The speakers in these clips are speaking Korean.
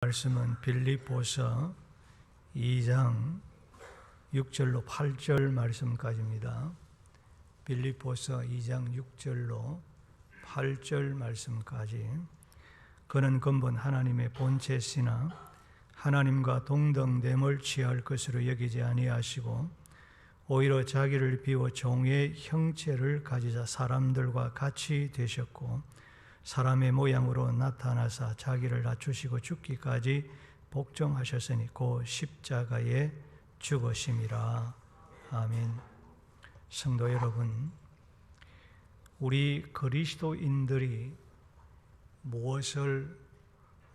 말씀은 빌립보서 2장 6절로 8절 말씀까지입니다. 빌립보서 2장 6절로 8절 말씀까지. 그는 근본 하나님의 본체시나 하나님과 동등됨을 취할 것으로 여기지 아니하시고 오히려 자기를 비워 종의 형체를 가지사 사람들과 같이 되셨고 사람의 모양으로 나타나사 자기를 낮추시고 죽기까지 복종하셨으니 곧 십자가에 죽으심이라. 아멘. 성도 여러분, 우리 그리스도인들이 무엇을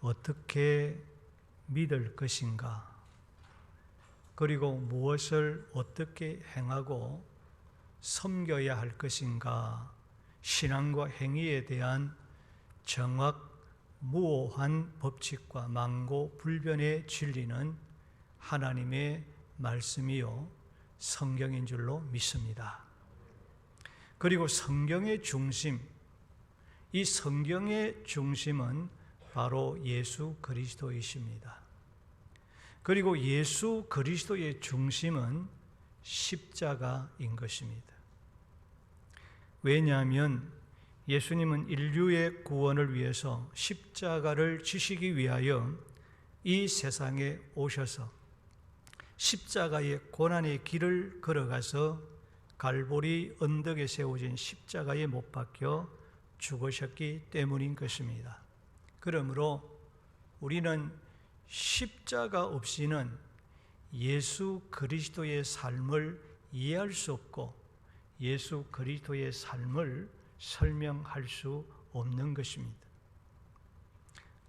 어떻게 믿을 것인가, 그리고 무엇을 어떻게 행하고 섬겨야 할 것인가, 신앙과 행위에 대한 정확무오한 법칙과 망고불변의 진리는 하나님의 말씀이요 성경인 줄로 믿습니다. 그리고 성경의 중심, 이 성경의 중심은 바로 예수 그리스도이십니다. 그리고 예수 그리스도의 중심은 십자가인 것입니다. 왜냐하면 예수님은 인류의 구원을 위해서 십자가를 지시기 위하여 이 세상에 오셔서 십자가의 고난의 길을 걸어가서 갈보리 언덕에 세워진 십자가에 못 박혀 죽으셨기 때문인 것입니다. 그러므로 우리는 십자가 없이는 예수 그리스도의 삶을 이해할 수 없고 예수 그리스도의 삶을 설명할 수 없는 것입니다.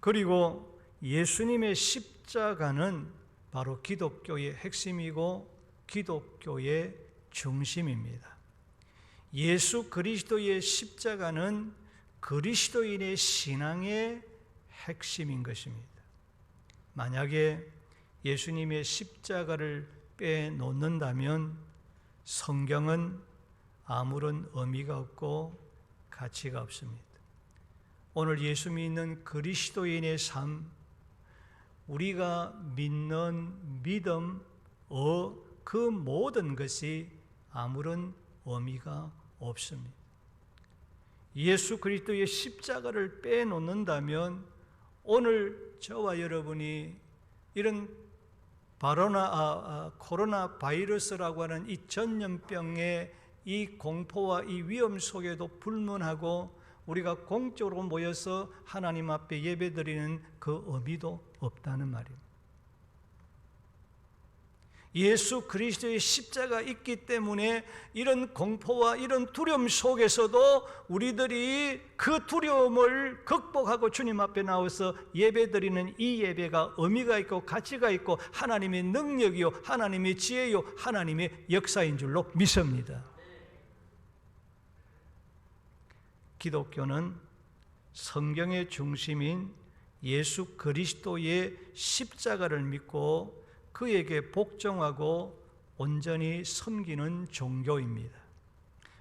그리고 예수님의 십자가는 바로 기독교의 핵심이고 기독교의 중심입니다. 예수 그리스도의 십자가는 그리스도인의 신앙의 핵심인 것입니다. 만약에 예수님의 십자가를 빼놓는다면 성경은 아무런 의미가 없고 가치가 없습니다. 오늘 예수 믿는 그리스도인의 삶, 우리가 믿는 믿음, 그 모든 것이 아무런 의미가 없습니다. 예수 그리스도의 십자가를 빼놓는다면 오늘 저와 여러분이 이런 코로나 바이러스라고 하는 이 전염병의 이 공포와 이 위험 속에도 불문하고 우리가 공적으로 모여서 하나님 앞에 예배드리는 그 의미도 없다는 말입니다. 예수 그리스도의 십자가 있기 때문에 이런 공포와 이런 두려움 속에서도 우리들이 그 두려움을 극복하고 주님 앞에 나와서 예배드리는 이 예배가 의미가 있고 가치가 있고 하나님의 능력이요 하나님의 지혜요 하나님의 역사인 줄로 믿습니다. 기독교는 성경의 중심인 예수 그리스도의 십자가를 믿고 그에게 복종하고 온전히 섬기는 종교입니다.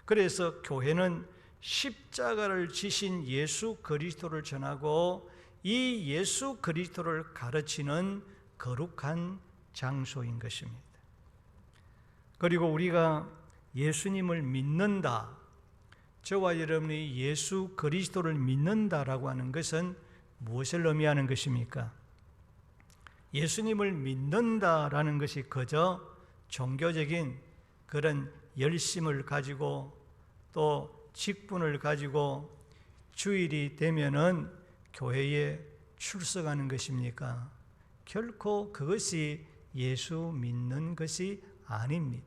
그래서 교회는 십자가를 지신 예수 그리스도를 전하고 이 예수 그리스도를 가르치는 거룩한 장소인 것입니다. 그리고 우리가 예수님을 믿는다, 저와 여러분이 예수 그리스도를 믿는다라고 하는 것은 무엇을 의미하는 것입니까? 예수님을 믿는다라는 것이 그저 종교적인 그런 열심을 가지고 또 직분을 가지고 주일이 되면은 교회에 출석하는 것입니까? 결코 그것이 예수 믿는 것이 아닙니다.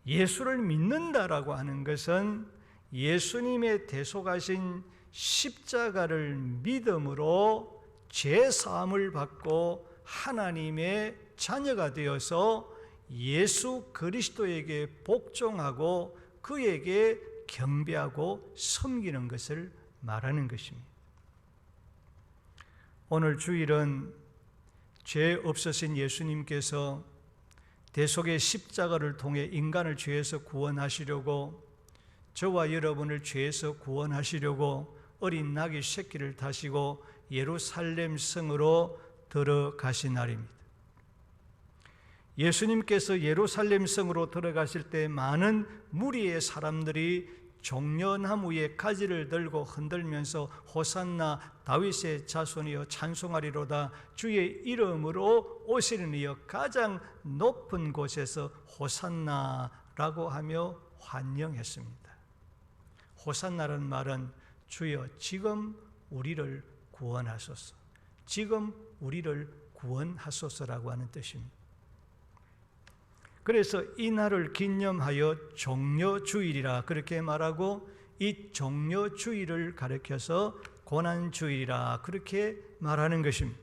예수를 믿는다라고 하는 것은 예수님의 대속하신 십자가를 믿음으로 죄사함을 받고 하나님의 자녀가 되어서 예수 그리스도에게 복종하고 그에게 경배하고 섬기는 것을 말하는 것입니다. 오늘 주일은 죄 없으신 예수님께서 대속의 십자가를 통해 인간을 죄에서 구원하시려고, 저와 여러분을 죄에서 구원하시려고 어린 나귀 새끼를 타시고 예루살렘 성으로 들어가신 날입니다. 예수님께서 예루살렘 성으로 들어가실 때 많은 무리의 사람들이 종려나무에 가지를 들고 흔들면서 호산나 다윗의 자손이여 찬송하리로다, 주의 이름으로 오시는 이여 가장 높은 곳에서 호산나라고 하며 환영했습니다. 호산나라는 말은 주여 지금 우리를 구원하소서, 지금 우리를 구원하소서라고 하는 뜻입니다. 그래서 이 날을 기념하여 종려주일이라 그렇게 말하고, 이 종려주일을 가리켜서 고난주일이라 그렇게 말하는 것입니다.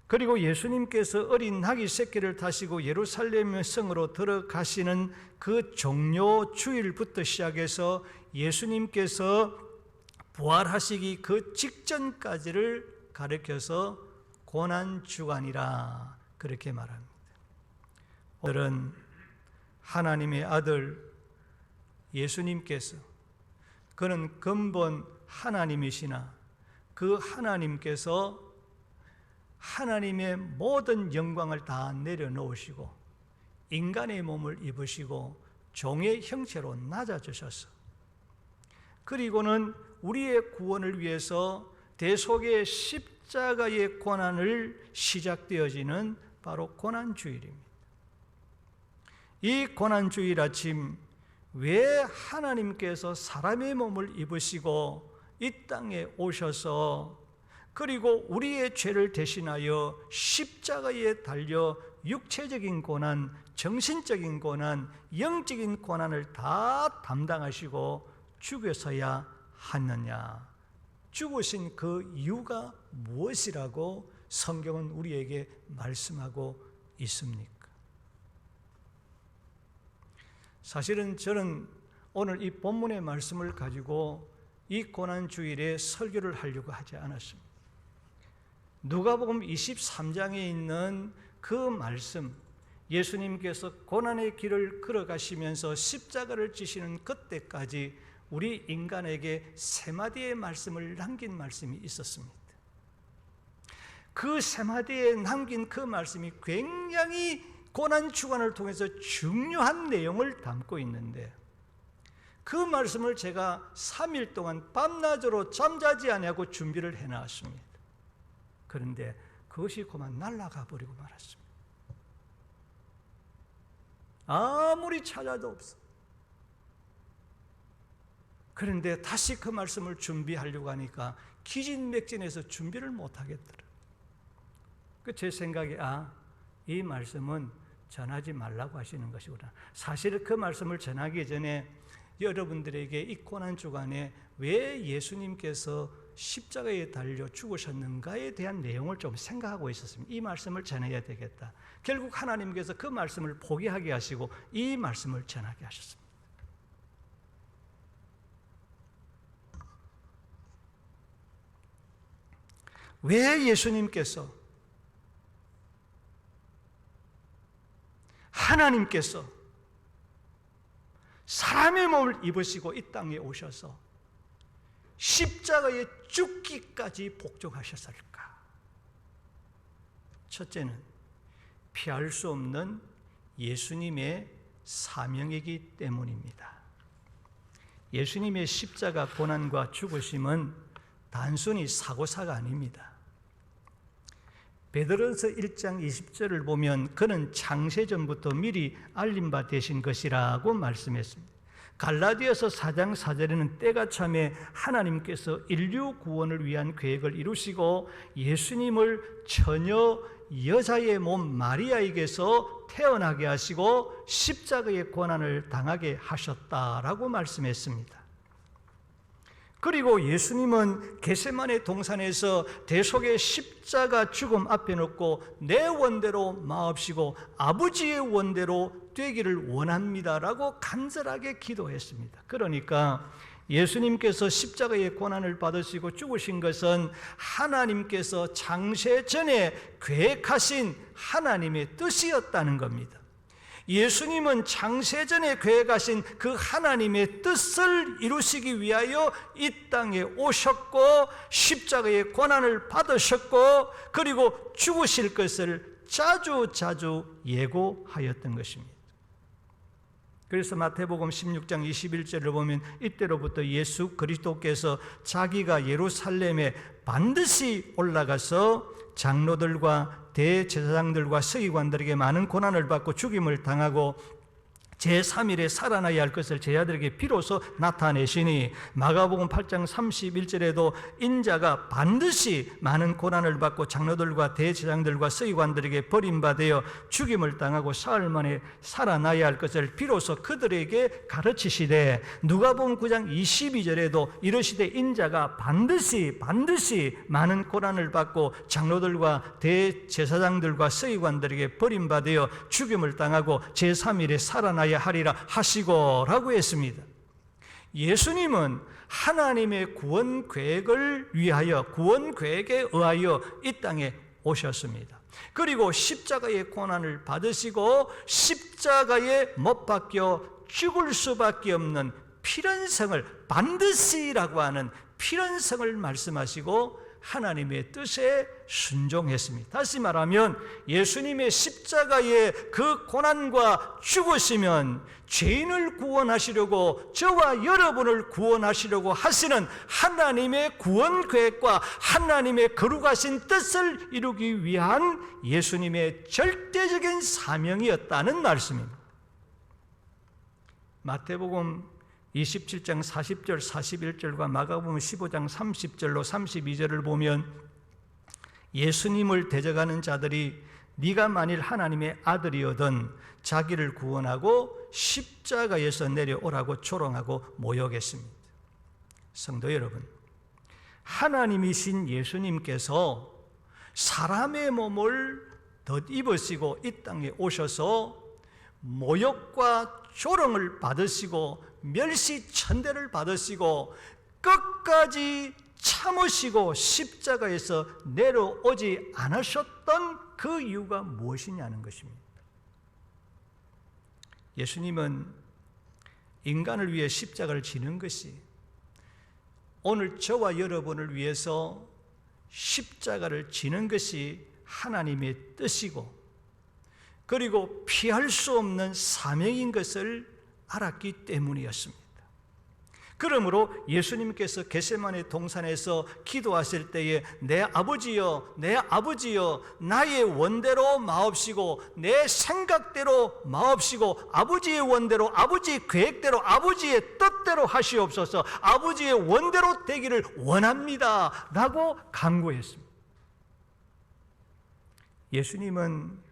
그리고 예수님께서 어린 나귀 새끼를 타시고 예루살렘 성으로 들어가시는 그 종려주일부터 시작해서 예수님께서 부활하시기 그 직전까지를 가리켜서 고난주간이라 그렇게 말합니다. 오늘은 하나님의 아들 예수님께서, 그는 근본 하나님이시나 그 하나님께서 하나님의 모든 영광을 다 내려놓으시고 인간의 몸을 입으시고 종의 형체로 낮아지셔서, 그리고는 우리의 구원을 위해서 대속의 십자가의 고난을 시작되어지는 바로 고난주일입니다. 이 고난주일 아침, 왜 하나님께서 사람의 몸을 입으시고 이 땅에 오셔서 그리고 우리의 죄를 대신하여 십자가에 달려 육체적인 고난, 정신적인 고난, 영적인 고난을 다 담당하시고 죽으셔야 하느냐? 죽으신 그 이유가 무엇이라고 성경은 우리에게 말씀하고 있습니까? 사실은 저는 오늘 이 본문의 말씀을 가지고 이 고난주일에 설교를 하려고 하지 않았습니다. 누가복음 23장에 있는 그 말씀, 예수님께서 고난의 길을 걸어가시면서 십자가를 지시는 그때까지 우리 인간에게 세 마디의 말씀을 남긴 말씀이 있었습니다. 그 세 마디에 남긴 그 말씀이 굉장히 고난주간을 통해서 중요한 내용을 담고 있는데, 그 말씀을 제가 3일 동안 밤낮으로 잠자지 아니하고 준비를 해놨습니다. 그런데 그것이 그만 날아가 버리고 말았습니다. 아무리 찾아도 없어. 그런데 다시 그 말씀을 준비하려고 하니까 기진맥진해서 준비를 못하겠더라. 제 생각에 이 말씀은 전하지 말라고 하시는 것이구나. 사실 그 말씀을 전하기 전에 여러분들에게 이 고난주간에 왜 예수님께서 십자가에 달려 죽으셨는가에 대한 내용을 좀 생각하고 있었습니다. 이 말씀을 전해야 되겠다. 결국 하나님께서 그 말씀을 포기하게 하시고 이 말씀을 전하게 하셨습니다. 왜 예수님께서, 하나님께서 사람의 몸을 입으시고 이 땅에 오셔서 십자가에 죽기까지 복종하셨을까? 첫째는 피할 수 없는 예수님의 사명이기 때문입니다. 예수님의 십자가 고난과 죽으심은 단순히 사고사가 아닙니다. 베드로서 1장 20절을 보면 그는 창세전부터 미리 알림 바 되신 것이라고 말씀했습니다. 갈라디아서 4장 4절에는 때가 참에 하나님께서 인류 구원을 위한 계획을 이루시고 예수님을 처녀 여자의 몸 마리아에게서 태어나게 하시고 십자가의 고난을 당하게 하셨다라고 말씀했습니다. 그리고 예수님은 겟세마네 동산에서 대속의 십자가 죽음 앞에 놓고 내 원대로 마옵시고 아버지의 원대로 되기를 원합니다라고 간절하게 기도했습니다. 그러니까 예수님께서 십자가의 고난을 받으시고 죽으신 것은 하나님께서 창세 전에 계획하신 하나님의 뜻이었다는 겁니다. 예수님은 창세전에 계획하신 그 하나님의 뜻을 이루시기 위하여 이 땅에 오셨고 십자가의 고난을 받으셨고 그리고 죽으실 것을 자주 예고하였던 것입니다. 그래서 마태복음 16장 21절을 보면 이때로부터 예수 그리스도께서 자기가 예루살렘에 반드시 올라가서 장로들과 대제사장들과 서기관들에게 많은 고난을 받고 죽임을 당하고 제3일에 살아나야 할 것을 제자들에게 비로소 나타내시니 마가복음 8장 31절에도 인자가 반드시 많은 고난을 받고 장로들과 대제사장들과 서기관들에게 버림받아 죽임을 당하고 사흘 만에 살아나야 할 것을 비로소 그들에게 가르치시되 누가복음 9장 22절에도 이르시되 인자가 반드시 많은 고난을 받고 장로들과 대제사장들과 서기관들에게 버림받아 죽임을 당하고 제3일에 살아나야 하리라 하시고라고 했습니다. 예수님은 하나님의 구원 계획을 위하여 구원 계획에 의하여 이 땅에 오셨습니다. 그리고 십자가의 고난을 받으시고 십자가에 못 박혀 죽을 수밖에 없는 필연성을 반드시라고 하는 필연성을 말씀하시고 하나님의 뜻에 순종했습니다. 다시 말하면 예수님의 십자가의 그 고난과 죽으시면 죄인을 구원하시려고 저와 여러분을 구원하시려고 하시는 하나님의 구원 계획과 하나님의 거룩하신 뜻을 이루기 위한 예수님의 절대적인 사명이었다는 말씀입니다. 마태복음 27장 40절 41절과 마가복음 15장 30절로 32절을 보면 예수님을 대적하는 자들이 네가 만일 하나님의 아들이거든 자기를 구원하고 십자가에서 내려오라고 조롱하고 모욕했습니다. 성도 여러분, 하나님이신 예수님께서 사람의 몸을 덧입으시고 이 땅에 오셔서 모욕과 조롱을 받으시고 멸시천대를 받으시고 끝까지 참으시고 십자가에서 내려오지 않으셨던 그 이유가 무엇이냐는 것입니다. 예수님은 인간을 위해 십자가를 지는 것이 오늘 저와 여러분을 위해서 십자가를 지는 것이 하나님의 뜻이고 그리고 피할 수 없는 사명인 것을 알았기 때문이었습니다. 그러므로 예수님께서 겟세마네 동산에서 기도하실 때에 내 아버지여 나의 원대로 마옵시고 내 생각대로 마옵시고 아버지의 원대로 아버지의 계획대로 아버지의 뜻대로 하시옵소서 아버지의 원대로 되기를 원합니다 라고 간구했습니다. 예수님은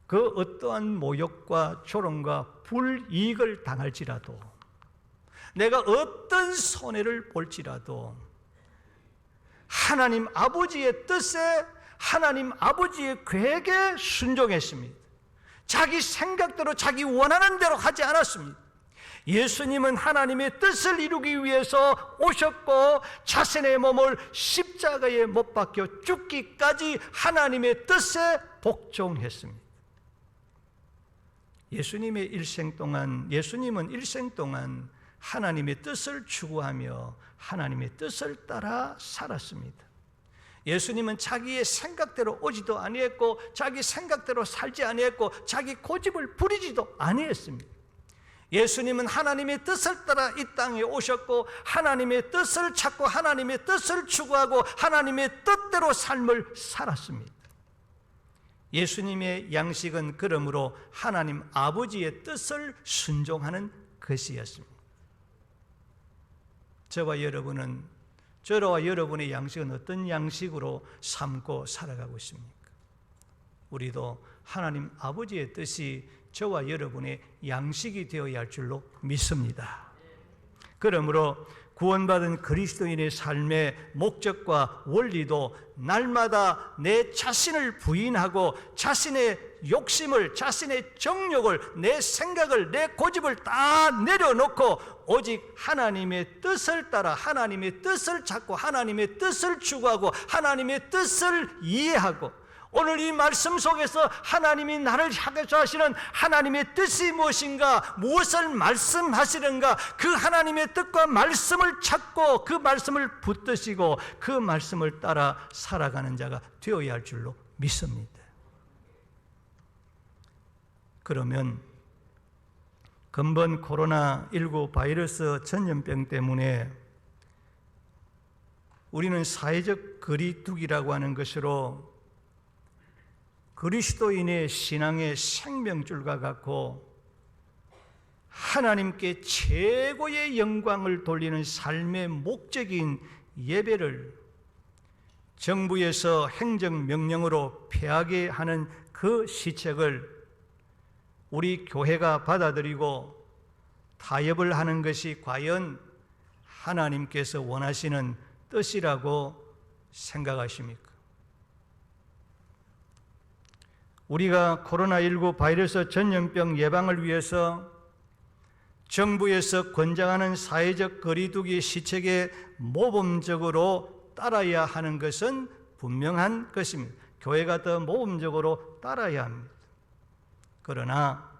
그 어떠한 모욕과 조롱과 불이익을 당할지라도 내가 어떤 손해를 볼지라도 하나님 아버지의 뜻에 하나님 아버지의 계획에 순종했습니다. 자기 생각대로 자기 원하는 대로 하지 않았습니다. 예수님은 하나님의 뜻을 이루기 위해서 오셨고 자신의 몸을 십자가에 못 박혀 죽기까지 하나님의 뜻에 복종했습니다. 예수님은 일생 동안 하나님의 뜻을 추구하며 하나님의 뜻을 따라 살았습니다. 예수님은 자기의 생각대로 오지도 아니했고 자기 생각대로 살지 아니했고 자기 고집을 부리지도 아니했습니다. 예수님은 하나님의 뜻을 따라 이 땅에 오셨고 하나님의 뜻을 찾고 하나님의 뜻을 추구하고 하나님의 뜻대로 삶을 살았습니다. 예수님의 양식은 그러므로 하나님 아버지의 뜻을 순종하는 것이었습니다. 저와 여러분의 양식은 어떤 양식으로 삼고 살아가고 있습니까? 우리도 하나님 아버지의 뜻이 저와 여러분의 양식이 되어야 할 줄로 믿습니다. 그러므로 구원받은 그리스도인의 삶의 목적과 원리도 날마다 내 자신을 부인하고 자신의 욕심을, 자신의 정욕을, 내 생각을, 내 고집을 다 내려놓고 오직 하나님의 뜻을 따라 하나님의 뜻을 찾고 하나님의 뜻을 추구하고 하나님의 뜻을 이해하고 오늘 이 말씀 속에서 하나님이 나를 향해서 하시는 하나님의 뜻이 무엇인가, 무엇을 말씀하시는가, 그 하나님의 뜻과 말씀을 찾고 그 말씀을 붙드시고 그 말씀을 따라 살아가는 자가 되어야 할 줄로 믿습니다. 그러면 근본 코로나19 바이러스 전염병 때문에 우리는 사회적 거리두기라고 하는 것으로 그리스도인의 신앙의 생명줄과 같고 하나님께 최고의 영광을 돌리는 삶의 목적인 예배를 정부에서 행정명령으로 폐하게 하는 그 시책을 우리 교회가 받아들이고 타협을 하는 것이 과연 하나님께서 원하시는 뜻이라고 생각하십니까? 우리가 코로나19 바이러스 전염병 예방을 위해서 정부에서 권장하는 사회적 거리두기 시책에 모범적으로 따라야 하는 것은 분명한 것입니다. 교회가 더 모범적으로 따라야 합니다. 그러나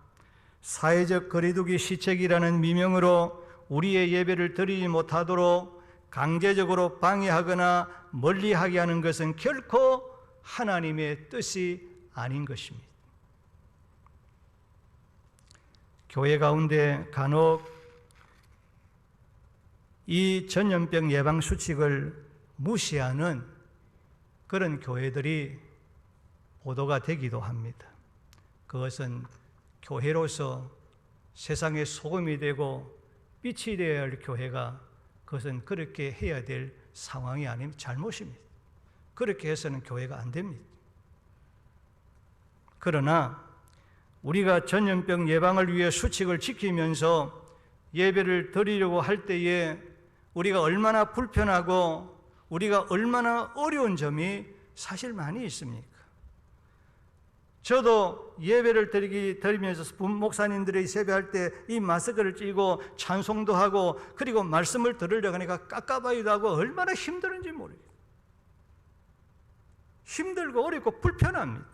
사회적 거리두기 시책이라는 미명으로 우리의 예배를 드리지 못하도록 강제적으로 방해하거나 멀리하게 하는 것은 결코 하나님의 뜻이 아닌 것입니다. 교회 가운데 간혹 이 전염병 예방 수칙을 무시하는 그런 교회들이 보도가 되기도 합니다. 그것은 교회로서 세상의 소금이 되고 빛이 되어야 할 교회가 그것은 그렇게 해야 될 상황이 아닌 잘못입니다. 그렇게 해서는 교회가 안 됩니다. 그러나 우리가 전염병 예방을 위해 수칙을 지키면서 예배를 드리려고 할 때에 우리가 얼마나 불편하고 우리가 얼마나 어려운 점이 사실 많이 있습니까? 저도 예배를 드리면서 목사님들이 세배할 때 이 마스크를 찌고 찬송도 하고 그리고 말씀을 들으려고 하니까 깝깝하기도 하고 얼마나 힘드는지 모르겠어요. 힘들고 어렵고 불편합니다.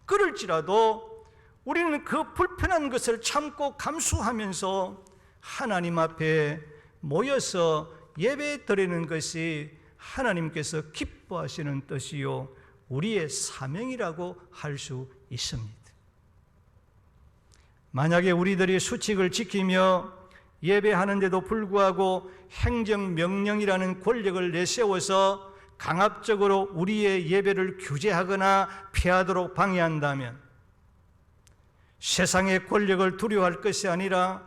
그럴지라도 우리는 그 불편한 것을 참고 감수하면서 하나님 앞에 모여서 예배 드리는 것이 하나님께서 기뻐하시는 뜻이요 우리의 사명이라고 할 수 있습니다. 만약에 우리들이 수칙을 지키며 예배하는데도 불구하고 행정명령이라는 권력을 내세워서 강압적으로 우리의 예배를 규제하거나 폐하도록 방해한다면 세상의 권력을 두려워할 것이 아니라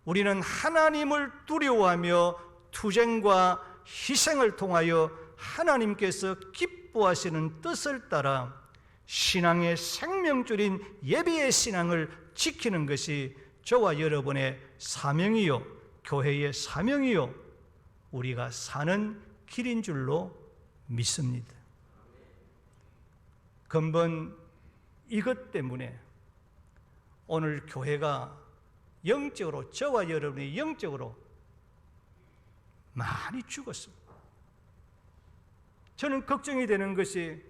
우리는 하나님을 두려워하며 투쟁과 희생을 통하여 하나님께서 기뻐하시는 뜻을 따라 신앙의 생명줄인 예배의 신앙을 지키는 것이 저와 여러분의 사명이요 교회의 사명이요 우리가 사는 길인 줄로 믿습니다. 근본 이것 때문에 오늘 교회가 영적으로 저와 여러분이 영적으로 많이 죽었습니다. 저는 걱정이 되는 것이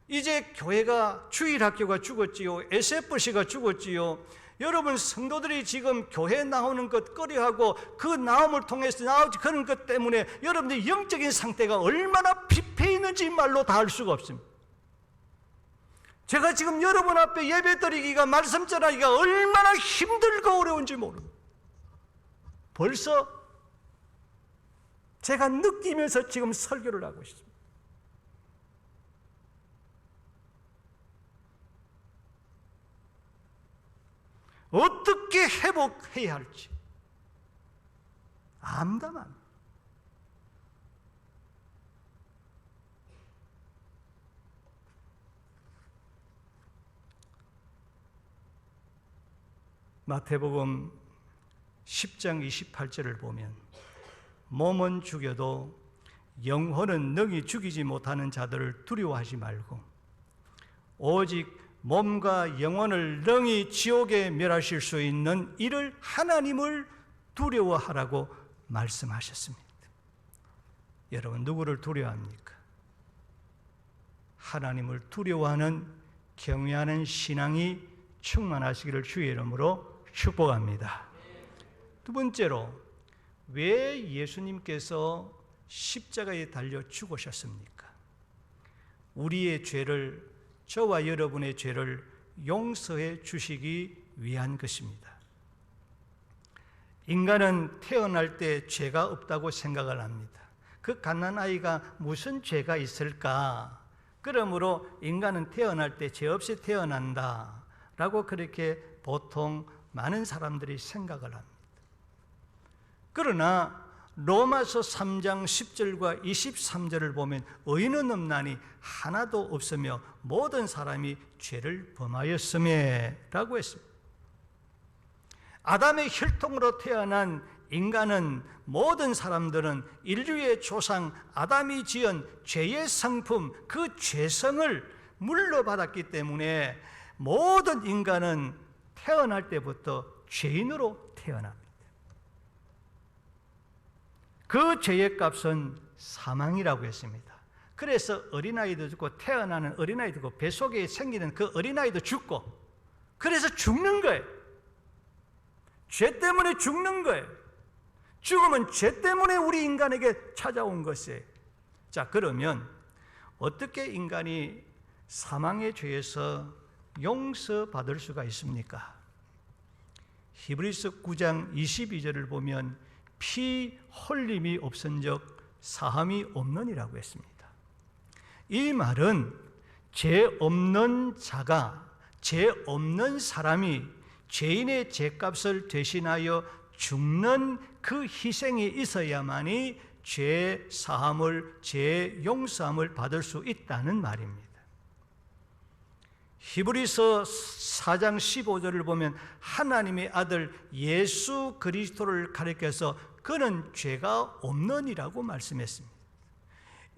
이제 교회가 주일학교가 죽었지요. SFC가 죽었지요. 여러분 성도들이 지금 교회 나오는 것 꺼려하고 그 나옴을 통해서 나오지 그런 것 때문에 여러분들의 영적인 상태가 얼마나 피폐 있는지 말로 다 알 수가 없습니다. 제가 지금 여러분 앞에 예배 드리기가 말씀 전하기가 얼마나 힘들고 어려운지 모릅니다. 벌써 제가 느끼면서 지금 설교를 하고 있습니다. 어떻게 회복해야 할지 암담합니다. 마태복음 10장 28절을 보면 몸은 죽여도 영혼은 능히 죽이지 못하는 자들을 두려워하지 말고 오직 몸과 영혼을 능히 지옥에 멸하실 수 있는 이를 하나님을 두려워하라고 말씀하셨습니다. 여러분 누구를 두려워합니까? 하나님을 두려워하는 경외하는 신앙이 충만하시기를 주의 이름으로 축복합니다. 두 번째로, 왜 예수님께서 십자가에 달려 죽으셨습니까? 우리의 죄를, 저와 여러분의 죄를 용서해 주시기 위한 것입니다. 인간은 태어날 때 죄가 없다고 생각을 합니다. 그 갓난아이가 무슨 죄가 있을까? 그러므로 인간은 태어날 때 죄 없이 태어난다 라고 그렇게 보통 많은 사람들이 생각을 합니다. 그러나 로마서 3장 10절과 23절을 보면 의인은 없나니 하나도 없으며 모든 사람이 죄를 범하였음에 라고 했습니다. 아담의 혈통으로 태어난 인간은, 모든 사람들은 인류의 조상 아담이 지은 죄의 성품, 그 죄성을 물려받았기 때문에 모든 인간은 태어날 때부터 죄인으로 태어납니다. 그 죄의 값은 사망이라고 했습니다. 그래서 어린아이도 죽고, 태어나는 어린아이도 죽고, 뱃속에 생기는 그 어린아이도 죽고, 그래서 죽는 거예요. 죄 때문에 죽는 거예요. 죽음은 죄 때문에 우리 인간에게 찾아온 것이에요. 자, 그러면 어떻게 인간이 사망의 죄에서 용서받을 수가 있습니까? 히브리서 9장 22절을 보면 피 흘림이 없은즉 사함이 없느니라고 했습니다. 이 말은 죄 없는 자가, 죄 없는 사람이 죄인의 죄값을 대신하여 죽는 그 희생이 있어야만이 죄 사함을, 죄 용서함을 받을 수 있다는 말입니다. 히브리서 4장 15절을 보면 하나님의 아들 예수 그리스도를 가리켜서 그는 죄가 없느니라고 말씀했습니다.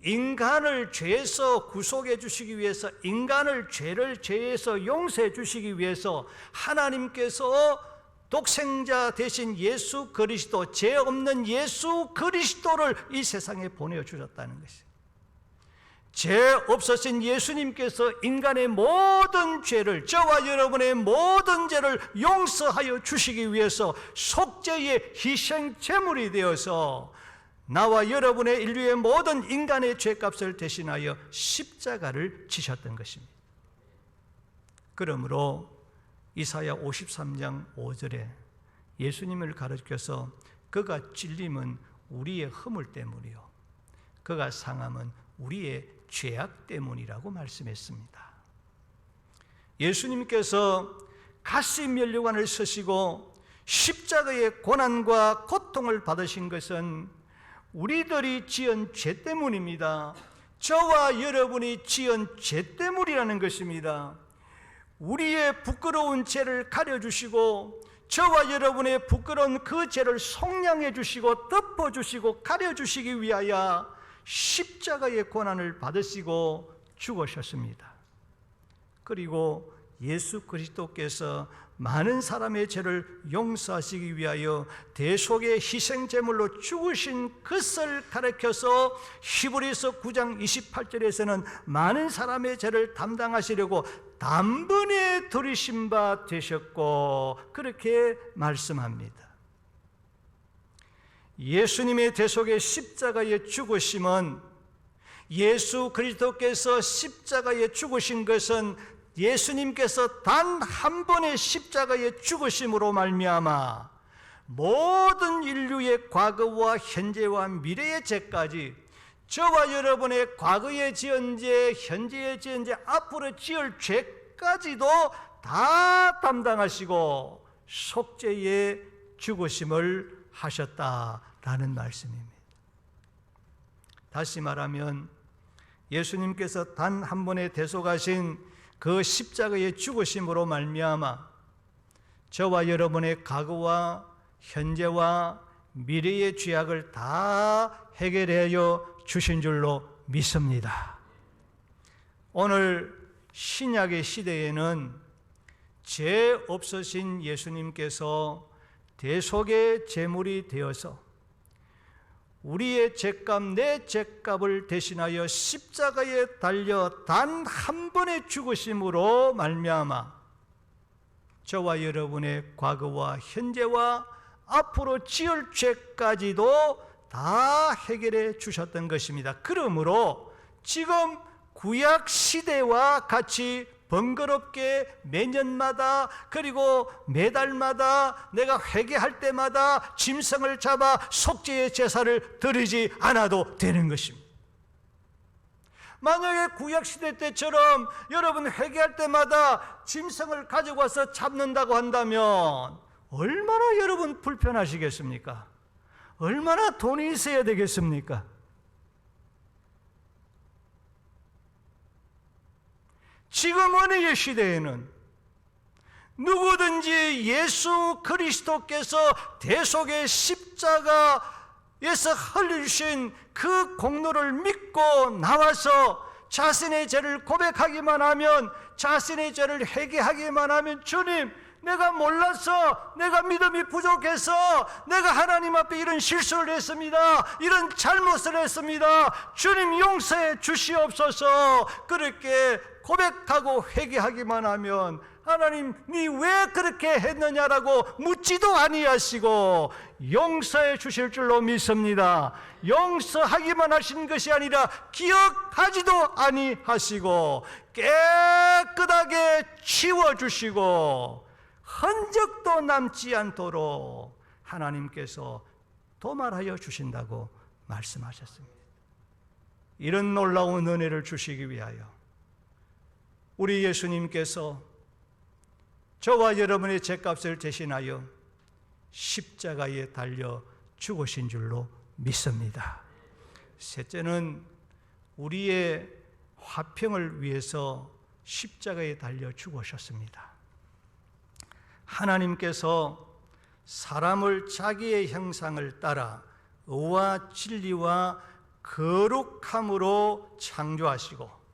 인간을 죄에서 구속해 주시기 위해서, 인간을 죄에서 용서해 주시기 위해서 하나님께서 독생자 되신 예수 그리스도, 죄 없는 예수 그리스도를 이 세상에 보내주셨다는 것이에요. 죄 없으신 예수님께서 인간의 모든 죄를, 저와 여러분의 모든 죄를 용서하여 주시기 위해서 속죄의 희생 제물이 되어서 나와 여러분의, 인류의 모든 인간의 죄값을 대신하여 십자가를 지셨던 것입니다. 그러므로 이사야 53장 5절에 예수님을 가르쳐서 그가 찔림은 우리의 허물 때문이요 그가 상함은 우리의 죄악 때문이라고 말씀했습니다. 예수님께서 가시면류관을 쓰시고 십자가의 고난과 고통을 받으신 것은 우리들이 지은 죄 때문입니다. 저와 여러분이 지은 죄 때문이라는 것입니다. 우리의 부끄러운 죄를 가려주시고, 저와 여러분의 부끄러운 그 죄를 속량해 주시고 덮어주시고 가려주시기 위하여 십자가의 고난을 받으시고 죽으셨습니다. 그리고 예수 그리스도께서 많은 사람의 죄를 용서하시기 위하여 대속의 희생제물로 죽으신 것을 가르쳐서 히브리서 9장 28절에서는 많은 사람의 죄를 담당하시려고 단번에 들이신 바 되셨고, 그렇게 말씀합니다. 예수님의 대속의 십자가의 죽으심은, 예수 그리스도께서 십자가에 죽으신 것은 예수님께서 단 한 번의 십자가의 죽으심으로 말미암아 모든 인류의 과거와 현재와 미래의 죄까지, 저와 여러분의 과거에 지은 죄, 현재에 지은 죄, 앞으로 지을 죄까지도 다 담당하시고 속죄의 죽으심을 하셨다라는 말씀입니다. 다시 말하면 예수님께서 단 한 번에 대속하신 그 십자가의 죽으심으로 말미암아 저와 여러분의 과거와 현재와 미래의 죄악을 다 해결하여 주신 줄로 믿습니다. 오늘 신약의 시대에는 죄 없으신 예수님께서 대속의 제물이 되어서 우리의 죄값 내 죄값을 대신하여 십자가에 달려 단 한 번의 죽으심으로 말미암아 저와 여러분의 과거와 현재와 앞으로 지을 죄까지도 다 해결해 주셨던 것입니다. 그러므로 지금 구약 시대와 같이 번거롭게 매년마다 그리고 매달마다 내가 회개할 때마다 짐승을 잡아 속죄의 제사를 드리지 않아도 되는 것입니다. 만약에 구약시대 때처럼 여러분 회개할 때마다 짐승을 가지고 와서 잡는다고 한다면 얼마나 여러분 불편하시겠습니까? 얼마나 돈이 있어야 되겠습니까? 지금 은혜의 시대에는 누구든지 예수 그리스도께서 대속의 십자가에서 흘리신 그 공로를 믿고 나와서 자신의 죄를 고백하기만 하면, 자신의 죄를 회개하기만 하면, 주님 내가 몰라서, 내가 믿음이 부족해서 내가 하나님 앞에 이런 실수를 했습니다, 이런 잘못을 했습니다, 주님 용서해 주시옵소서, 그렇게 고백하고 회개하기만 하면 하나님 니 왜 그렇게 했느냐라고 묻지도 아니하시고 용서해 주실 줄로 믿습니다. 용서하기만 하신 것이 아니라 기억하지도 아니하시고 깨끗하게 치워주시고 흔적도 남지 않도록 하나님께서 도말하여 주신다고 말씀하셨습니다. 이런 놀라운 은혜를 주시기 위하여 우리 예수님께서 저와 여러분의 죄값을 대신하여 십자가에 달려 죽으신 줄로 믿습니다. 셋째는 우리의 화평을 위해서 십자가에 달려 죽으셨습니다. 하나님께서 사람을 자기의 형상을 따라 의와 진리와 거룩함으로 창조하시고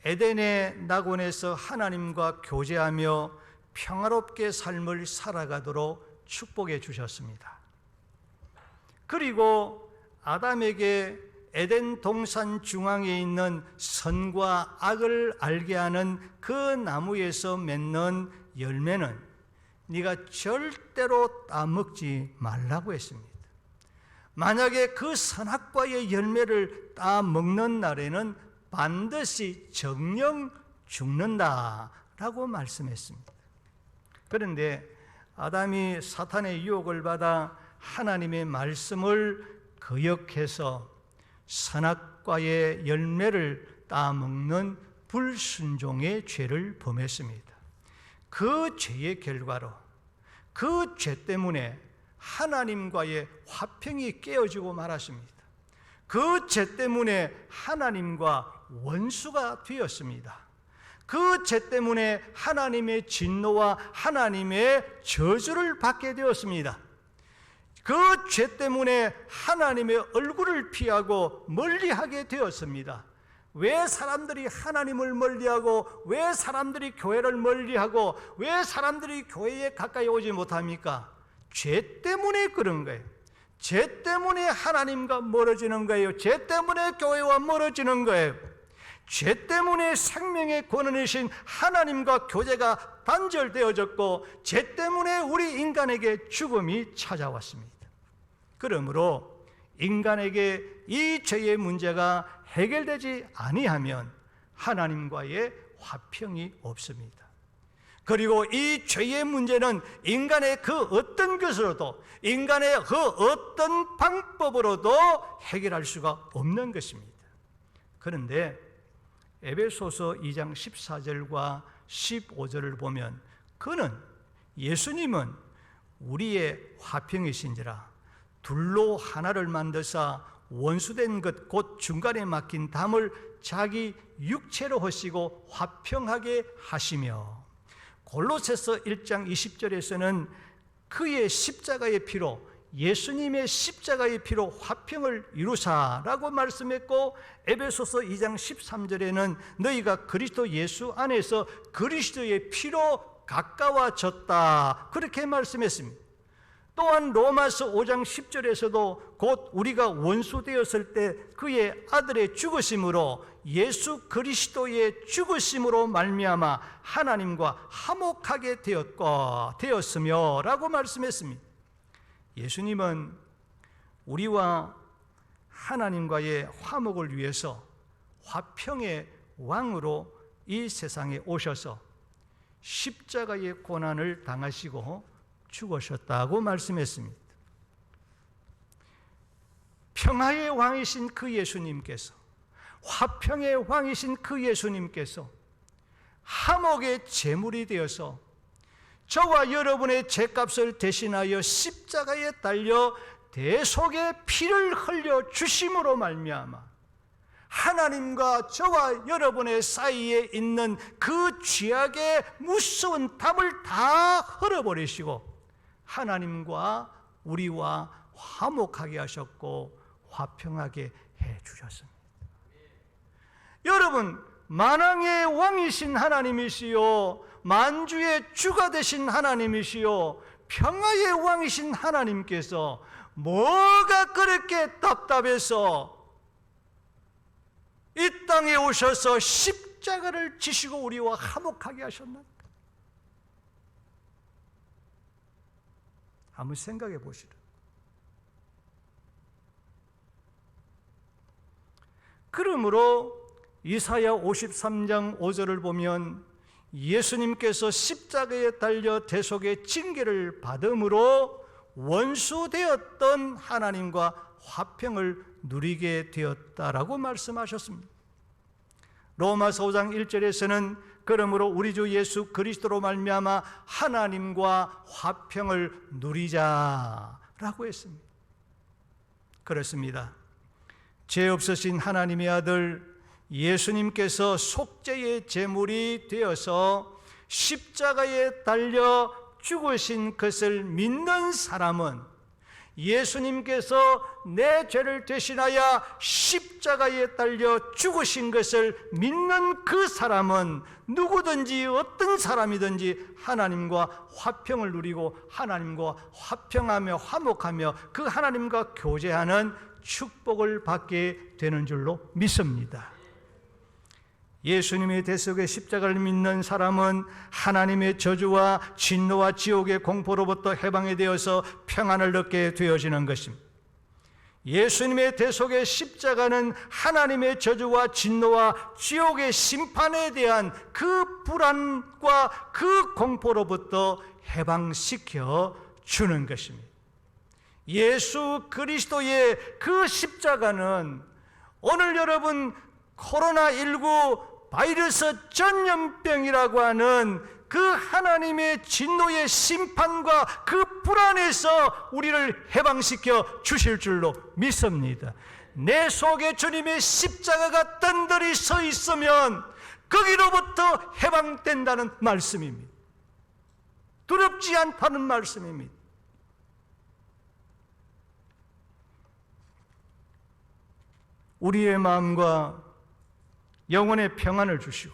에덴의 낙원에서 하나님과 교제하며 평화롭게 삶을 살아가도록 축복해 주셨습니다. 그리고 아담에게 에덴 동산 중앙에 있는 선과 악을 알게 하는 그 나무에서 맺는 열매는 네가 절대로 따먹지 말라고 했습니다. 만약에 그 선악과의 열매를 따먹는 날에는 반드시 정령 죽는다라고 말씀했습니다. 그런데 아담이 사탄의 유혹을 받아 하나님의 말씀을 거역해서 선악과의 열매를 따먹는 불순종의 죄를 범했습니다. 그 죄의 결과로, 그 죄 때문에 하나님과의 화평이 깨어지고 말았습니다. 그 죄 때문에 하나님과 원수가 되었습니다. 그 죄 때문에 하나님의 진노와 하나님의 저주를 받게 되었습니다. 그 죄 때문에 하나님의 얼굴을 피하고 멀리하게 되었습니다. 왜 사람들이 하나님을 멀리하고, 왜 사람들이 교회를 멀리하고, 왜 사람들이 교회에 가까이 오지 못합니까? 죄 때문에 그런 거예요. 죄 때문에 하나님과 멀어지는 거예요. 죄 때문에 교회와 멀어지는 거예요. 죄 때문에 생명의 권원이신 하나님과 교제가 단절되어졌고, 죄 때문에 우리 인간에게 죽음이 찾아왔습니다. 그러므로 인간에게 이 죄의 문제가 해결되지 아니하면 하나님과의 화평이 없습니다. 그리고 이 죄의 문제는 인간의 그 어떤 것으로도, 인간의 그 어떤 방법으로도 해결할 수가 없는 것입니다. 그런데 에베소서 2장 14절과 15절을 보면 그는, 예수님은 우리의 화평이신지라 둘로 하나를 만드사 원수된 것 곧 중간에 막힌 담을 자기 육체로 하시고 화평하게 하시며, 골로새서 1장 20절에서는 그의 십자가의 피로, 예수님의 십자가의 피로 화평을 이루사라고 말씀했고, 에베소서 2장 13절에는 너희가 그리스도 예수 안에서 그리스도의 피로 가까워졌다 그렇게 말씀했습니다. 또한 로마서 5장 10절에서도 곧 우리가 원수 되었을 때 그의 아들의 죽으심으로 예수 그리스도의 죽으심으로 말미암아 하나님과 화목하게 되었으며 라고 말씀했습니다. 예수님은 우리와 하나님과의 화목을 위해서 화평의 왕으로 이 세상에 오셔서 십자가의 고난을 당하시고 죽으셨다고 말씀했습니다. 평화의 왕이신 그 예수님께서, 화평의 왕이신 그 예수님께서 화목의 제물이 되어서 저와 여러분의 죄값을 대신하여 십자가에 달려 대속의 피를 흘려 주심으로 말미암아 하나님과 저와 여러분의 사이에 있는 그 죄악의 무서운 담을 다 흘려버리시고 하나님과 우리와 화목하게 하셨고 화평하게 해주셨습니다. 여러분, 만왕의 왕이신 하나님이시요 만주의 주가 되신 하나님이시요 평화의 왕이신 하나님께서 뭐가 그렇게 답답해서 이 땅에 오셔서 십자가를 지시고 우리와 화목하게 하셨나? 한번 생각해 보시라. 그러므로 이사야 53장 5절을 보면 예수님께서 십자가에 달려 대속의 징계를 받음으로 원수되었던 하나님과 화평을 누리게 되었다라고 말씀하셨습니다. 로마서 5장 1절에서는 그러므로 우리 주 예수 그리스도로 말미암아 하나님과 화평을 누리자라고 했습니다. 그렇습니다. 죄 없으신 하나님의 아들 예수님께서 속죄의 제물이 되어서 십자가에 달려 죽으신 것을 믿는 사람은 예수님께서 내 죄를 대신하여 십자가에 달려 죽으신 것을 믿는 그 사람은 누구든지 어떤 사람이든지 하나님과 화평을 누리고 하나님과 화평하며 화목하며 그 하나님과 교제하는 축복을 받게 되는 줄로 믿습니다. 예수님의 대속의 십자가를 믿는 사람은 하나님의 저주와 진노와 지옥의 공포로부터 해방이 되어서 평안을 얻게 되어지는 것입니다. 예수님의 대속의 십자가는 하나님의 저주와 진노와 지옥의 심판에 대한 그 불안과 그 공포로부터 해방시켜 주는 것입니다. 예수 그리스도의 그 십자가는 오늘 여러분 코로나19 바이러스 전염병이라고 하는 그 하나님의 진노의 심판과 그 불안에서 우리를 해방시켜 주실 줄로 믿습니다. 내 속에 주님의 십자가가 든든히 서 있으면 거기로부터 해방된다는 말씀입니다. 두렵지 않다는 말씀입니다. 우리의 마음과 영혼의 평안을 주시고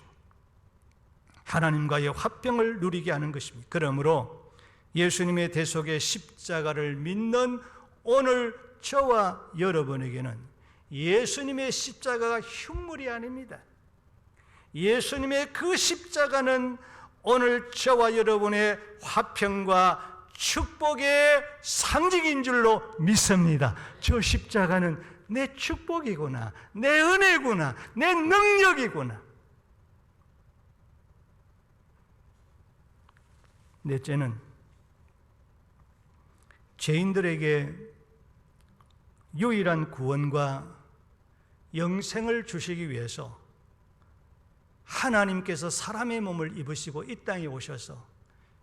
하나님과의 화평을 누리게 하는 것입니다. 그러므로 예수님의 대속의 십자가를 믿는 오늘 저와 여러분에게는 예수님의 십자가가 흉물이 아닙니다. 예수님의 그 십자가는 오늘 저와 여러분의 화평과 축복의 상징인 줄로 믿습니다. 저 십자가는 내 축복이구나, 내 은혜구나, 내 능력이구나. 넷째는 죄인들에게 유일한 구원과 영생을 주시기 위해서 하나님께서 사람의 몸을 입으시고 이 땅에 오셔서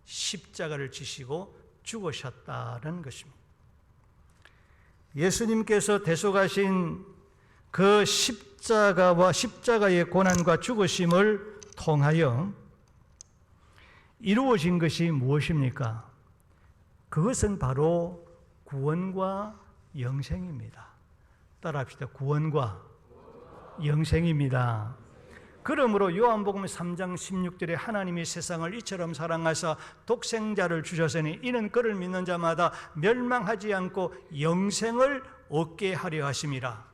십자가를 지시고 죽으셨다는 것입니다. 예수님께서 대속하신 그 십자가의 고난과 죽으심을 통하여 이루어진 것이 무엇입니까? 그것은 바로 구원과 영생입니다. 따라합시다. 구원과 영생입니다. 그러므로 요한복음 3장 16절에 하나님이 세상을 이처럼 사랑하사 독생자를 주셨으니 이는 그를 믿는 자마다 멸망하지 않고 영생을 얻게 하려 하심이라.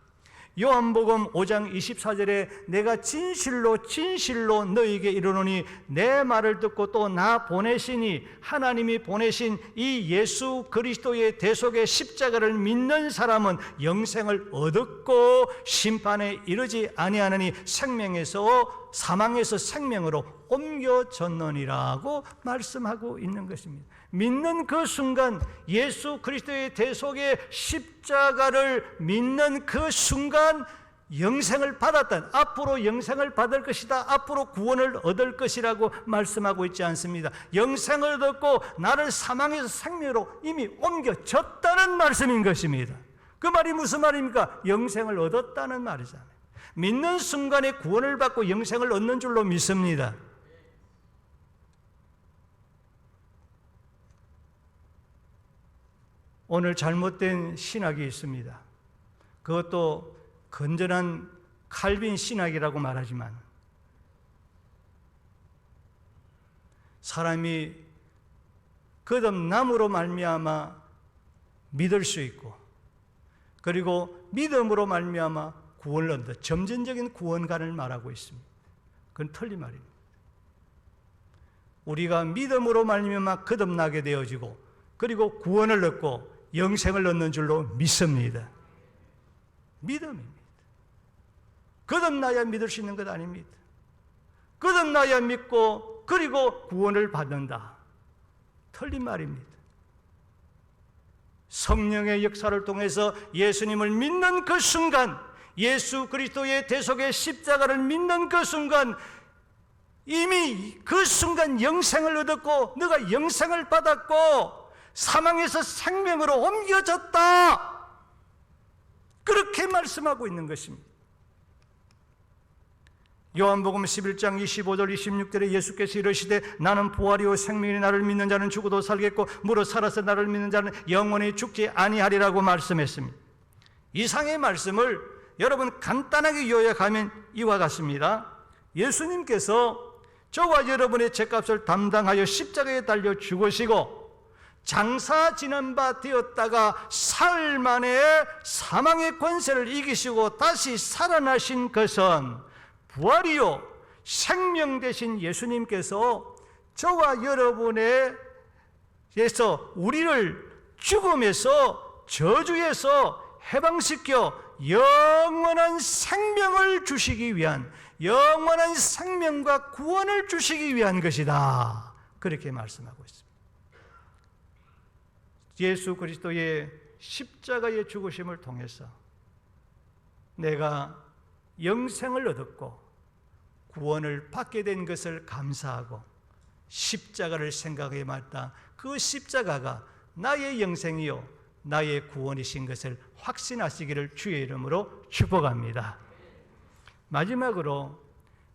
요한복음 5장 24절에 내가 진실로 진실로 너희에게 이르노니 내 말을 듣고 또 나 보내시니 하나님이 보내신 이 예수 그리스도의 대속의 십자가를 믿는 사람은 영생을 얻었고 심판에 이르지 아니하느니 생명에서 사망에서 생명으로 옮겨졌느니라고 말씀하고 있는 것입니다. 믿는 그 순간, 예수 그리스도의 대속의 십자가를 믿는 그 순간 영생을 받았다. 앞으로 영생을 받을 것이다. 앞으로 구원을 얻을 것이라고 말씀하고 있지 않습니다. 영생을 얻고 나를 사망에서 생명으로 이미 옮겨졌다는 말씀인 것입니다. 그 말이 무슨 말입니까? 영생을 얻었다는 말이잖아요. 믿는 순간에 구원을 받고 영생을 얻는 줄로 믿습니다. 오늘 잘못된 신학이 있습니다. 그것도 건전한 칼빈 신학이라고 말하지만 사람이 거듭남으로 말미암아 믿을 수 있고 그리고 믿음으로 말미암아 구원을 얻는다. 점진적인 구원관을 말하고 있습니다. 그건 틀린 말입니다. 우리가 믿음으로 말미암아 거듭나게 되어지고 그리고 구원을 얻고 영생을 얻는 줄로 믿습니다. 믿음입니다. 거듭나야 믿을 수 있는 것 아닙니다. 거듭나야 믿고 그리고 구원을 받는다. 틀린 말입니다. 성령의 역사를 통해서 예수님을 믿는 그 순간, 예수 그리스도의 대속의 십자가를 믿는 그 순간 이미 그 순간 영생을 얻었고 너가 영생을 받았고 사망에서 생명으로 옮겨졌다. 그렇게 말씀하고 있는 것입니다. 요한복음 11장 25절 26절에 예수께서 이르시되 나는 부활이요 생명이니 나를 믿는 자는 죽어도 살겠고 무릇 살아서 나를 믿는 자는 영원히 죽지 아니하리라고 말씀했습니다. 이상의 말씀을 여러분 간단하게 요약하면 이와 같습니다. 예수님께서 저와 여러분의 죄값을 담당하여 십자가에 달려 죽으시고 장사 지난 바 되었다가 사흘 만에 사망의 권세를 이기시고 다시 살아나신 것은 부활이요 생명 되신 예수님께서 저와 여러분에서 우리를 죽음에서 저주에서 해방시켜 영원한 생명을 주시기 위한, 영원한 생명과 구원을 주시기 위한 것이다. 그렇게 말씀하고 있습니다. 예수 그리스도의 십자가의 죽으심을 통해서 내가 영생을 얻었고 구원을 받게 된 것을 감사하고 십자가를 생각해 봤다. 그 십자가가 나의 영생이요 나의 구원이신 것을 확신하시기를 주의 이름으로 축복합니다. 마지막으로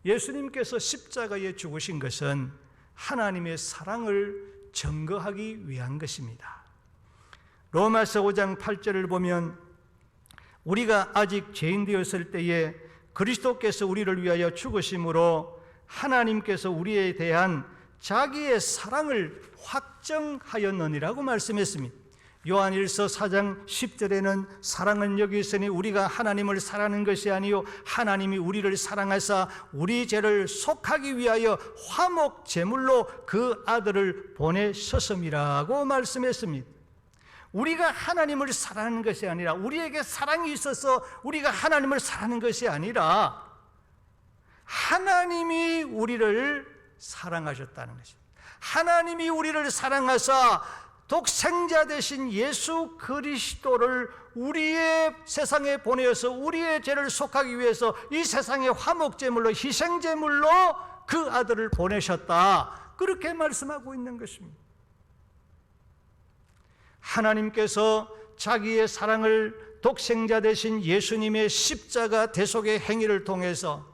예수님께서 십자가에 죽으신 것은 하나님의 사랑을 증거하기 위한 것입니다. 로마서 5장 8절을 보면 우리가 아직 죄인 되었을 때에 그리스도께서 우리를 위하여 죽으심으로 하나님께서 우리에 대한 자기의 사랑을 확정하였느니라고 말씀했습니다. 요한일서 4장 10절에는 사랑은 여기 있으니 우리가 하나님을 사랑하는 것이 아니요 하나님이 우리를 사랑하사 우리 죄를 속하기 위하여 화목 제물로 그 아들을 보내셨음이라고 말씀했습니다. 우리가 하나님을 사랑하는 것이 아니라 우리에게 사랑이 있어서 우리가 하나님을 사랑하는 것이 아니라 하나님이 우리를 사랑하셨다는 것입니다. 하나님이 우리를 사랑하사 독생자 되신 예수 그리스도를 우리의 세상에 보내어서 우리의 죄를 속하기 위해서 이 세상의 화목제물로 희생제물로 그 아들을 보내셨다. 그렇게 말씀하고 있는 것입니다. 하나님께서 자기의 사랑을 독생자 되신 예수님의 십자가 대속의 행위를 통해서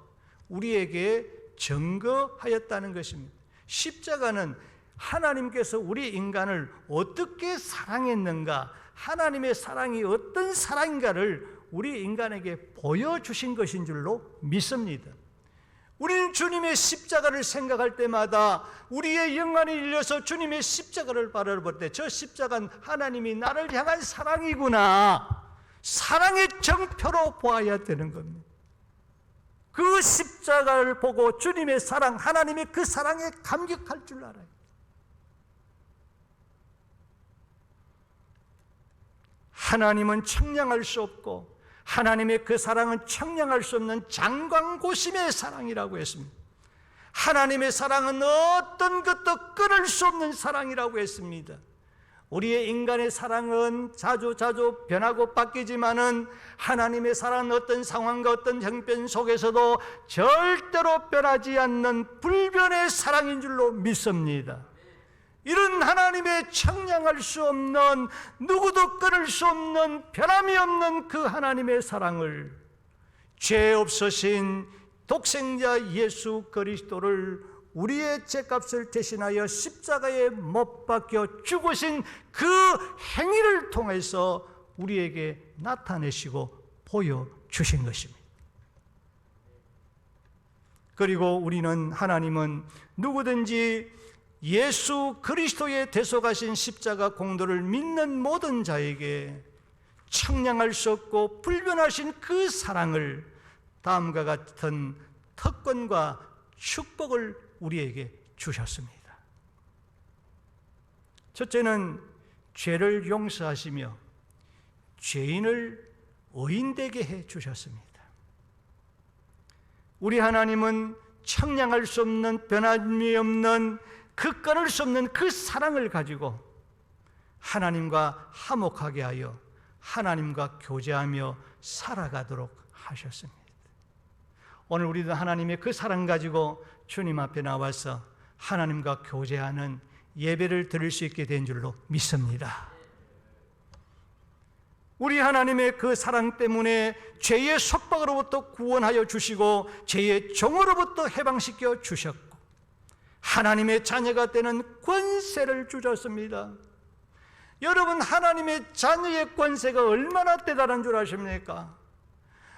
우리에게 증거하였다는 것입니다. 십자가는 하나님께서 우리 인간을 어떻게 사랑했는가, 하나님의 사랑이 어떤 사랑인가를 우리 인간에게 보여주신 것인 줄로 믿습니다. 우리는 주님의 십자가를 생각할 때마다 우리의 영안이 열려서 주님의 십자가를 바라볼 때 저 십자가는 하나님이 나를 향한 사랑이구나, 사랑의 정표로 보아야 되는 겁니다. 그 십자가를 보고 주님의 사랑, 하나님의 그 사랑에 감격할 줄 알아요. 하나님은 청량할 수 없고 하나님의 그 사랑은 청량할 수 없는 장광고심의 사랑이라고 했습니다. 하나님의 사랑은 어떤 것도 끊을 수 없는 사랑이라고 했습니다. 우리의 인간의 사랑은 자주 변하고 바뀌지만은 하나님의 사랑은 어떤 상황과 어떤 형편 속에서도 절대로 변하지 않는 불변의 사랑인 줄로 믿습니다. 이런 하나님의 청량할 수 없는, 누구도 끊을 수 없는, 변함이 없는 그 하나님의 사랑을 죄 없으신 독생자 예수 그리스도를 우리의 죄값을 대신하여 십자가에 못 박혀 죽으신 그 행위를 통해서 우리에게 나타내시고 보여주신 것입니다. 그리고 우리는, 하나님은 누구든지 예수 그리스도의 대속하신 십자가 공로를 믿는 모든 자에게 청량할 수 없고 불변하신 그 사랑을 다음과 같은 특권과 축복을 우리에게 주셨습니다. 첫째는 죄를 용서하시며 죄인을 의인되게 해 주셨습니다. 우리 하나님은 청량할 수 없는, 변함이 없는, 그 끊을 수 없는 그 사랑을 가지고 하나님과 화목하게 하여 하나님과 교제하며 살아가도록 하셨습니다. 오늘 우리도 하나님의 그 사랑 가지고 주님 앞에 나와서 하나님과 교제하는 예배를 드릴 수 있게 된 줄로 믿습니다. 우리 하나님의 그 사랑 때문에 죄의 속박으로부터 구원하여 주시고 죄의 종으로부터 해방시켜 주셨고 하나님의 자녀가 되는 권세를 주셨습니다. 여러분, 하나님의 자녀의 권세가 얼마나 대단한 줄 아십니까?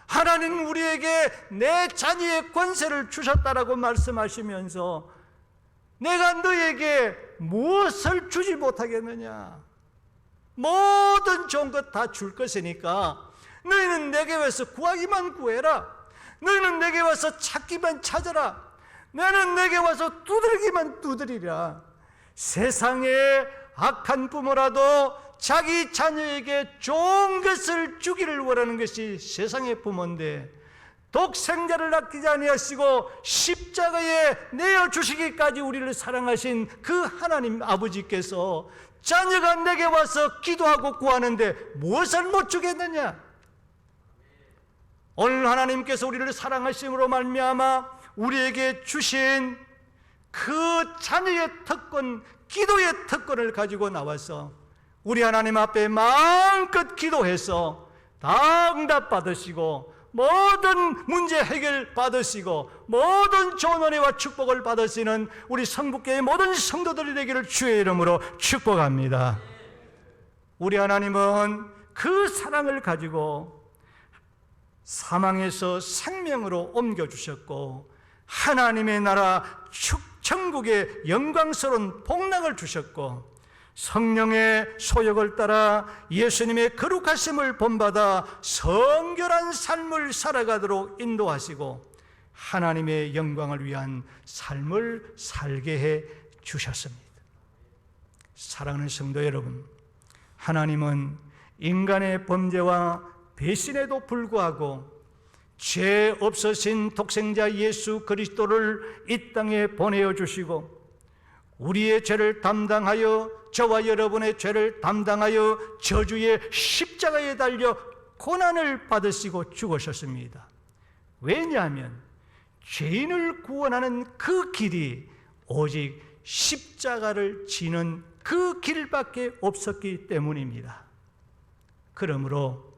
하나님은 우리에게 내 자녀의 권세를 주셨다라고 말씀하시면서 내가 너에게 무엇을 주지 못하겠느냐? 모든 좋은 것 다 줄 것이니까 너희는 내게 와서 구하기만 구해라. 너희는 내게 와서 찾기만 찾아라. 너는 내게 와서 두드리기만 두드리라. 세상의 악한 부모라도 자기 자녀에게 좋은 것을 주기를 원하는 것이 세상의 부모인데 독생자를 아끼지 아니하시고 십자가에 내어주시기까지 우리를 사랑하신 그 하나님 아버지께서 자녀가 내게 와서 기도하고 구하는데 무엇을 못 주겠느냐? 오늘 하나님께서 우리를 사랑하심으로 말미암아 우리에게 주신 그 자녀의 특권, 기도의 특권을 가지고 나와서 우리 하나님 앞에 마음껏 기도해서 다 응답받으시고 모든 문제 해결 받으시고 모든 좋은 은혜와 축복을 받으시는 우리 성북교회 모든 성도들이 되기를 주의 이름으로 축복합니다. 우리 하나님은 그 사랑을 가지고 사망에서 생명으로 옮겨주셨고 하나님의 나라 천국의 영광스러운 복락을 주셨고 성령의 소욕을 따라 예수님의 거룩하심을 본받아 성결한 삶을 살아가도록 인도하시고 하나님의 영광을 위한 삶을 살게 해 주셨습니다. 사랑하는 성도 여러분, 하나님은 인간의 범죄와 배신에도 불구하고 죄 없으신 독생자 예수 그리스도를 이 땅에 보내어 주시고 우리의 죄를 담당하여 저와 여러분의 죄를 담당하여 저주의 십자가에 달려 고난을 받으시고 죽으셨습니다. 왜냐하면 죄인을 구원하는 그 길이 오직 십자가를 지는 그 길밖에 없었기 때문입니다. 그러므로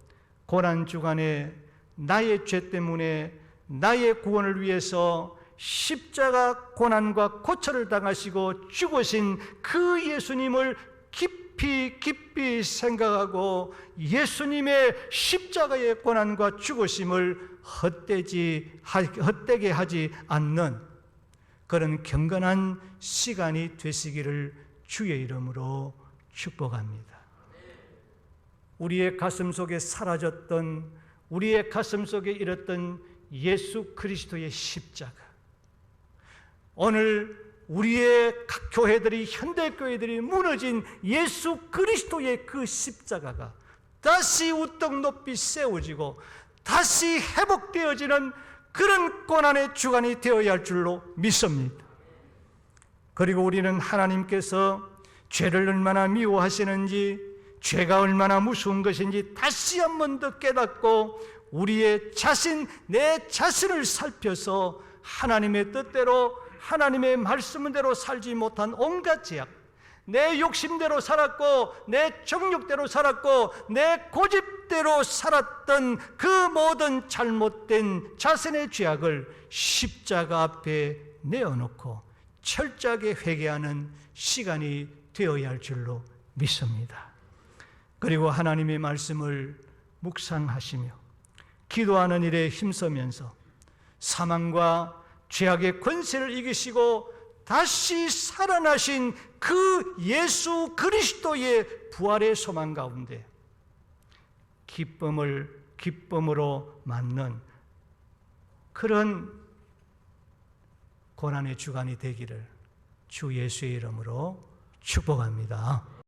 고난주간에 나의 죄 때문에 나의 구원을 위해서 십자가 고난과 고초를 당하시고 죽으신 그 예수님을 깊이 생각하고 예수님의 십자가의 고난과 죽으심을 헛되게 하지 않는 그런 경건한 시간이 되시기를 주의 이름으로 축복합니다. 우리의 가슴 속에 사라졌던, 우리의 가슴 속에 잃었던 예수 그리스도의 십자가, 오늘 우리의 각 교회들이, 현대교회들이 무너진 예수 그리스도의 그 십자가가 다시 우떡 높이 세워지고 다시 회복되어지는 그런 고난의 주간이 되어야 할 줄로 믿습니다. 그리고 우리는 하나님께서 죄를 얼마나 미워하시는지, 죄가 얼마나 무서운 것인지 다시 한 번 더 깨닫고 우리의 자신, 내 자신을 살펴서 하나님의 뜻대로, 하나님의 말씀대로 살지 못한 온갖 죄악, 내 욕심대로 살았고, 내 정욕대로 살았고, 내 고집대로 살았던 그 모든 잘못된 자신의 죄악을 십자가 앞에 내어놓고 철저하게 회개하는 시간이 되어야 할 줄로 믿습니다. 그리고 하나님의 말씀을 묵상하시며 기도하는 일에 힘쓰면서 사망과 죄악의 권세를 이기시고 다시 살아나신 그 예수 그리스도의 부활의 소망 가운데 기쁨으로 맞는 그런 고난의 주간이 되기를 주 예수의 이름으로 축복합니다.